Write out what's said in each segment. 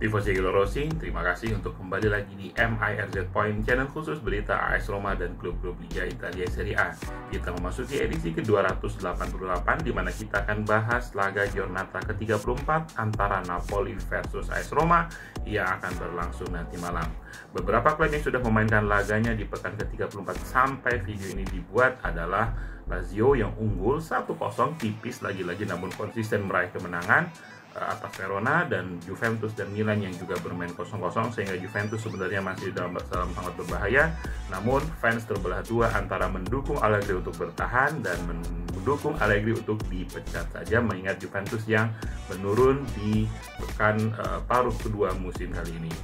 Tifosi Rossi, terima kasih untuk kembali lagi di MIRZ Point, channel khusus berita AS Roma dan klub-klub Liga Italia Serie A. Kita memasuki edisi ke-288 di mana kita akan bahas laga giornata ke-34 antara Napoli versus AS Roma yang akan berlangsung nanti malam. Beberapa klub yang sudah memainkan laganya di pekan ke-34 sampai video ini dibuat adalah Lazio yang unggul 1-0 tipis lagi-lagi namun konsisten meraih kemenangan atas Verona, dan Juventus dan Milan yang juga bermain 0-0 sehingga Juventus sebenarnya masih dalam sangat berbahaya. Namun fans terbelah dua antara mendukung Allegri untuk bertahan dan mendukung Allegri untuk dipecat saja, mengingat Juventus yang menurun di pekan paruh kedua musim kali ini.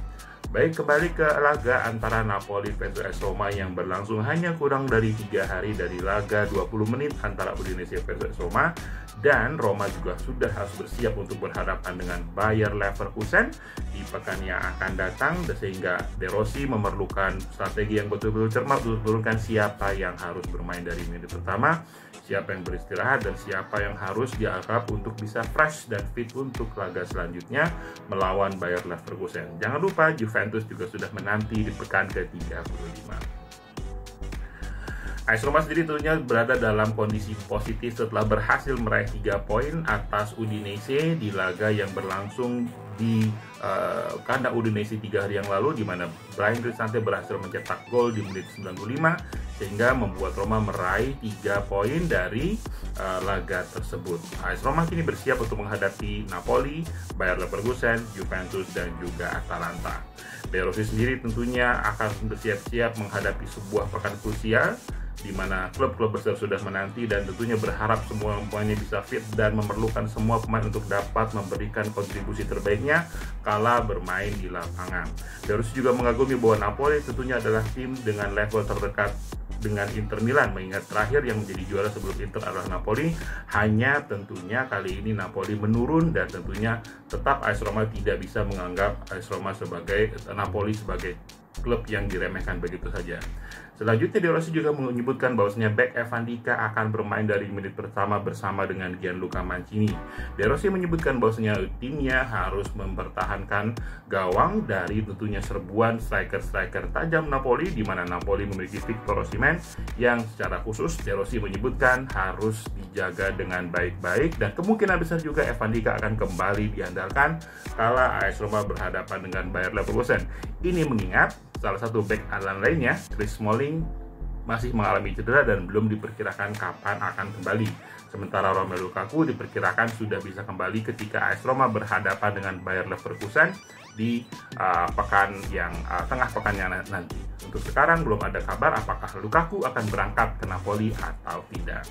Baik, kembali ke laga antara Napoli versus AS Roma yang berlangsung hanya kurang dari 3 hari dari laga 20 menit antara Udinese versus AS Roma, dan Roma juga sudah harus bersiap untuk berhadapan dengan Bayer Leverkusen di pekan yang akan datang, sehingga De Rossi memerlukan strategi yang betul-betul cermat untuk menentukan siapa yang harus bermain dari menit pertama, siapa yang beristirahat, dan siapa yang harus dianggap untuk bisa fresh dan fit untuk laga selanjutnya melawan Bayer Leverkusen. Jangan lupa Juventus juga sudah menanti di pekan ke-35. AS Roma sendiri tentunya berada dalam kondisi positif setelah berhasil meraih 3 poin atas Udinese di laga yang berlangsung di kandang Udinese 3 hari yang lalu, di mana Bryan Cristante berhasil mencetak gol di menit 95 sehingga membuat Roma meraih 3 poin dari laga tersebut. AS Roma kini bersiap untuk menghadapi Napoli, Bayer Leverkusen, Juventus, dan juga Atalanta. De Rossi sendiri tentunya akan bersiap-siap menghadapi sebuah pekan krusial di mana klub-klub besar sudah menanti dan tentunya berharap semua pemainnya bisa fit dan memerlukan semua pemain untuk dapat memberikan kontribusi terbaiknya kala bermain di lapangan. De Rossi juga mengagumi bahwa Napoli tentunya adalah tim dengan level terdekat dengan Inter Milan, mengingat terakhir yang menjadi juara sebelum Inter adalah Napoli. Hanya tentunya kali ini Napoli menurun dan tentunya tetap AS Roma tidak bisa menganggap AS Roma sebagai Napoli sebagai klub yang diremehkan begitu saja. Selanjutnya, De Rossi juga menyebutkan bahwasanya bek Evan Dika akan bermain dari menit pertama bersama dengan Gianluca Mancini. De Rossi menyebutkan bahwasanya timnya harus mempertahankan gawang dari tentunya serbuan striker-striker tajam Napoli, di mana Napoli memiliki Victor Osimhen yang secara khusus De Rossi menyebutkan harus dijaga dengan baik-baik, dan kemungkinan besar juga Evan Dika akan kembali diandalkan kala AS Roma berhadapan dengan Bayer Leverkusen. Ini mengingat salah satu bek andalan lainnya, Chris Smalling, masih mengalami cedera dan belum diperkirakan kapan akan kembali. Sementara Romelu Lukaku diperkirakan sudah bisa kembali ketika AS Roma berhadapan dengan Bayer Leverkusen di tengah pekan yang nanti. Untuk sekarang belum ada kabar apakah Lukaku akan berangkat ke Napoli atau tidak.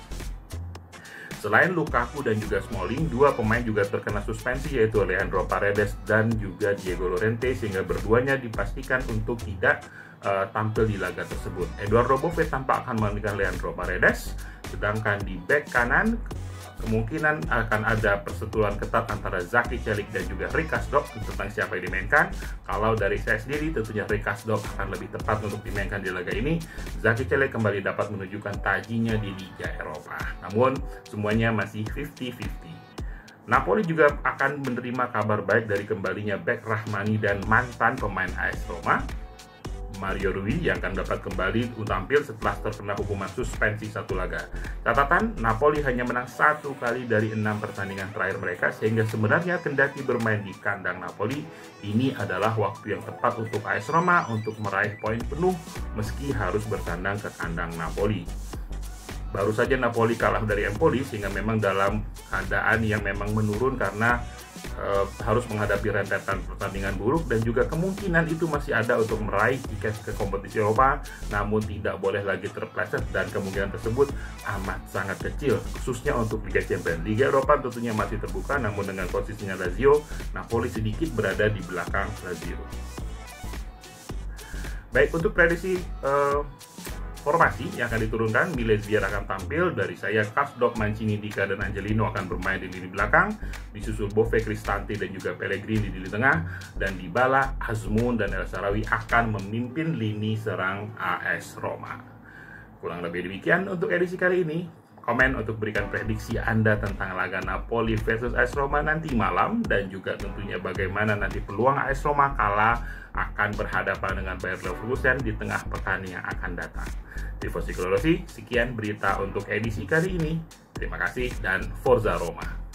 Selain Lukaku dan juga Smalling, dua pemain juga terkena suspensi, yaitu Leandro Paredes dan juga Diego Llorente, sehingga berduanya dipastikan untuk tidak tampil di laga tersebut. Eduardo Bove tampak akan menggantikan Leandro Paredes, sedangkan di bek kanan kemungkinan akan ada persetujuan ketat antara Zaki Celik dan juga Rikas Dok tentang siapa yang dimainkan. Kalau dari saya sendiri tentunya Rikas Dok akan lebih tepat untuk dimainkan di laga ini. Zaki Celik kembali dapat menunjukkan tajinya di Liga Eropa. Namun semuanya masih 50-50. Napoli juga akan menerima kabar baik dari kembalinya bek Rahmani dan mantan pemain AS Roma, Mario Rui, yang akan dapat kembali tampil setelah terkena hukuman suspensi 1 laga. Catatan, Napoli hanya menang 1 kali dari 6 pertandingan terakhir mereka, sehingga sebenarnya kendati bermain di kandang Napoli, ini adalah waktu yang tepat untuk AS Roma untuk meraih poin penuh meski harus bertandang ke kandang Napoli. Baru saja Napoli kalah dari Empoli, sehingga memang dalam keadaan yang memang menurun karena harus menghadapi rentetan pertandingan buruk, dan juga kemungkinan itu masih ada untuk meraih tiket ke kompetisi Eropa, namun tidak boleh lagi terpleset, dan kemungkinan tersebut amat sangat kecil, khususnya untuk Liga Champions. Liga Eropa tentunya masih terbuka, namun dengan posisinya Lazio, Napoli sedikit berada di belakang Lazio. Baik, untuk prediksi formasi yang akan diturunkan, Miles Biar akan tampil. Dari saya, Kasdok, Mancini, Dika, dan Angelino akan bermain di lini belakang, disusul Bove, Cristante, dan juga Pellegrini di lini tengah, dan Dybala, Azmoun, dan El Shaarawy akan memimpin lini serang AS Roma. Kurang lebih demikian untuk edisi kali ini. komen untuk berikan prediksi Anda tentang laga Napoli versus AS Roma nanti malam, dan juga tentunya bagaimana nanti peluang AS Roma kala akan berhadapan dengan Bayer Leverkusen di tengah pekan yang akan datang. Tifosi Klorosi, sekian berita untuk edisi kali ini. Terima kasih dan Forza Roma.